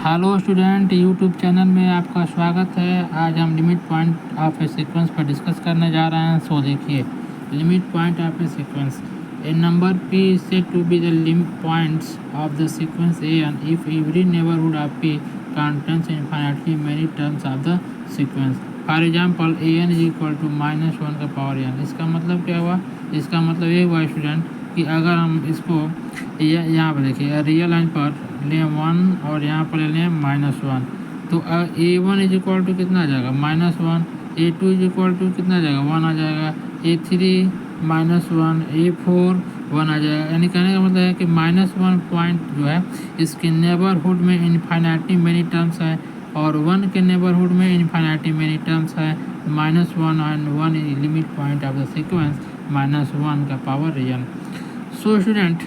Hello student, YouTube channel में आपका स्वागत है। आज हम limit point of A sequence पर डिस्कस करने जा रहे हैं। सो देखिए, limit point of A sequence, A number p is said to be the limit points of the sequence an if every neighborhood of p contains infinitely many terms of the sequence. For example, an is equal to -1 का power n। इसका मतलब क्या हुआ? इसका मतलब ये हुआ student कि अगर हम इसको यहाँ पर देखिए, रियल लाइन पर लें 1 और यहाँ पर लें -1, तो a1 इज इक्वल टू कितना आ जाएगा? -1। a2 इज इक्वल टू कितना आ जाएगा? 1 आ जाएगा। a3 -1, a4 1 आ जाएगा। यानी कहने का मतलब है कि -1 पॉइंट जो है इसके नेबरहुड में इन्फिनिटी मेनी टर्म्स है और 1 के नेबरहुड में इन्फिनिटी मेनी टर्म्स है। -1 and 1 limit point of the sequence -1 का power n। So student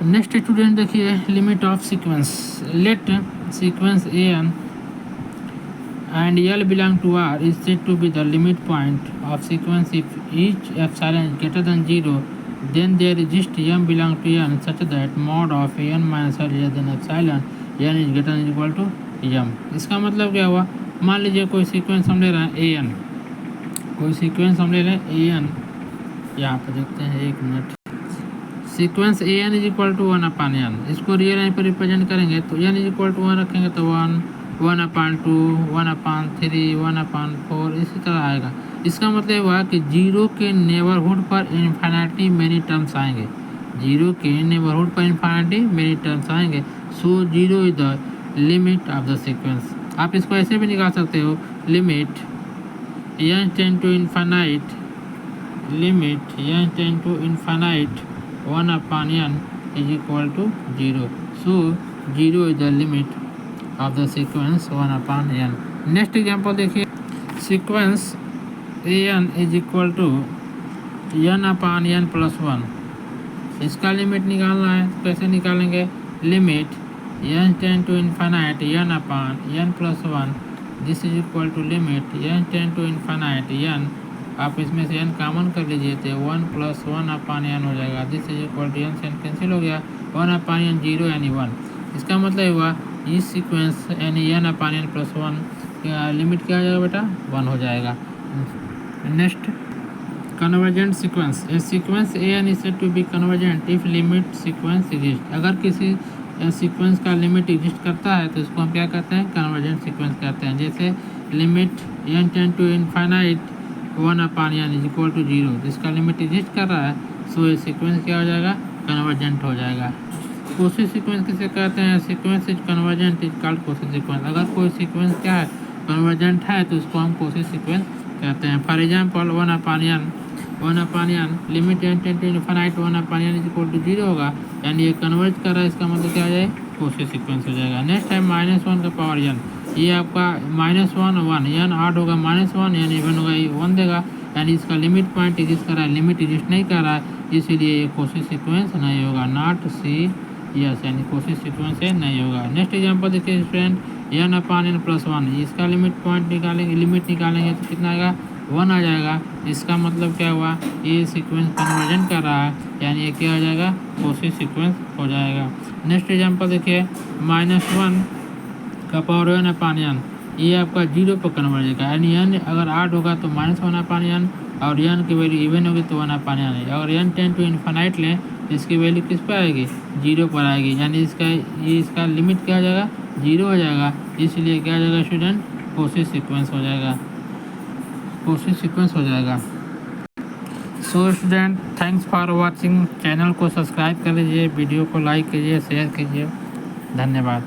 next student देखिए, limit of sequence. Let sequence an and L belong to R is said to be the limit point of sequence if each epsilon is greater than 0, then there exists m belong to n such that mod of n minus L greater than epsilon n is greater than equal to m। इसका मतलब क्या हुआ? मान लीजिए कोई sequence हम ले रहे हैं an, कोई सीक्वेंस हम ले रहे हैं an, यहाँ पर देखते हैं, एक minute. Sequence an is equal to 1/n। इसको रियल लाइन पर रिप्रेजेंट करेंगे तो n इज इक्वल टू 1 रखेंगे तो 1, 1/2, 1/3, 1/4 इसी तरह आएगा। इसका मतलब हुआ कि 0 के नेबरहुड पर इन्फिनिटी मेनी टर्म्स आएंगे। 0 के नेबरहुड पर इन्फिनिटी मेनी टर्म्स आएंगे। So 0 is the limit of the sequence. आप इसको ऐसे भी निकाल सकते हो, limit n tend to infinite, limit n tend to infinite 1/n is equal to 0. So 0 is the limit of the sequence 1/n। Next example देखिए, sequence an is equal to n/n + 1। इसका limit निकालना है, कैसे निकालेंगे? Limit n tend to infinite n/n + 1 this is equal to limit n tend to infinite n, आप इसमें से n common कर लीजिए तो 1 + 1/n हो जाएगा। This is equal to n से n कैंसिल हो गया, 1/n 0 यानी 1। इसका मतलब हुआ इस सीक्वेंस यानी n/n + 1 लिमिट क्या हो जाएगा बेटा? 1 हो जाएगा। Next, convergent sequence. A sequence an is said to be convergent if limit sequence exist. अगर किसी सीक्वेंस का लिमिट एग्जिस्ट करता है तो इसको हम क्या कहते हैं? कन्वर्जेंट सीक्वेंस कहते हैं। जैसे limit n tend to infinite 1/n is equal to 0, जिसका लिमिट एग्जिस्ट कर रहा है, सो ये सीक्वेंस क्या हो जाएगा? कन्वर्जेंट हो जाएगा। कोशी सीक्वेंस किसे कहते हैं? Sequence is convergent is called Cauchy sequence. अगर कोई सीक्वेंस क्या है? कन्वर्जेंट है तो उसको हम कोशी सीक्वेंस कहते हैं। For example 1/n limit n tend to infinite 1/n is equal to 0 होगा, यानी ये कन्वर्ज कर रहा है, इसका मतलब क्या हो जाएगा? कोशी सीक्वेंस हो जाएगा। नेक्स्ट है -1 का पावर n। ये आपका -1 1 n आड होगा, -1 यानी इवन होगा, ये 1 देगा, यानी इसका लिमिट पॉइंट एग्जिस्ट कर रहा है, लिमिट एग्जिस्ट नहीं कर रहा है, इसीलिए ये कोशी सीक्वेंस नहीं होगा। नॉट सी यस, यानी कोशी सीक्वेंस से नहीं होगा। नेक्स्ट एग्जांपल देखिए स्टूडेंट, n/n + 1। इसका लिमिट पॉइंट निकालेंगे, लिमिट निकालेंगे तो कितना आएगा? 1 आ जाएगा। इसका मतलब क्या हुआ? ये सीक्वेंस कन्वर्जन कर रहा है, यानी ये क्या हो जाएगा? कोशी सीक्वेंस हो जाएगा। नेक्स्ट एग्जांपल देखिए, -1 का पावर n/n, ये आपका 0 पर कन्वर्ट होगा, यानी n अगर आड होगा तो -1/n और n की वैल्यू इवन होगी तो 1/n है। अगर n टेंड टू इन्फिनाइट लें तो इसकी वैल्यू किस पर आएगी? 0 पर आएगी, यानी इसका लिमिट क्या हो जाएगा? 0 हो जाएगा, इसलिए क्या हो जाएगा स्टूडेंट? कोशी सीक्वेंस हो जाएगा, कोशी सीक्वेंस हो जाएगा। So student, thanks for watching. Channel को सब्सक्राइब कर लीजिए, वीडियो को लाइक कीजिए, शेयर कीजिए। धन्यवाद।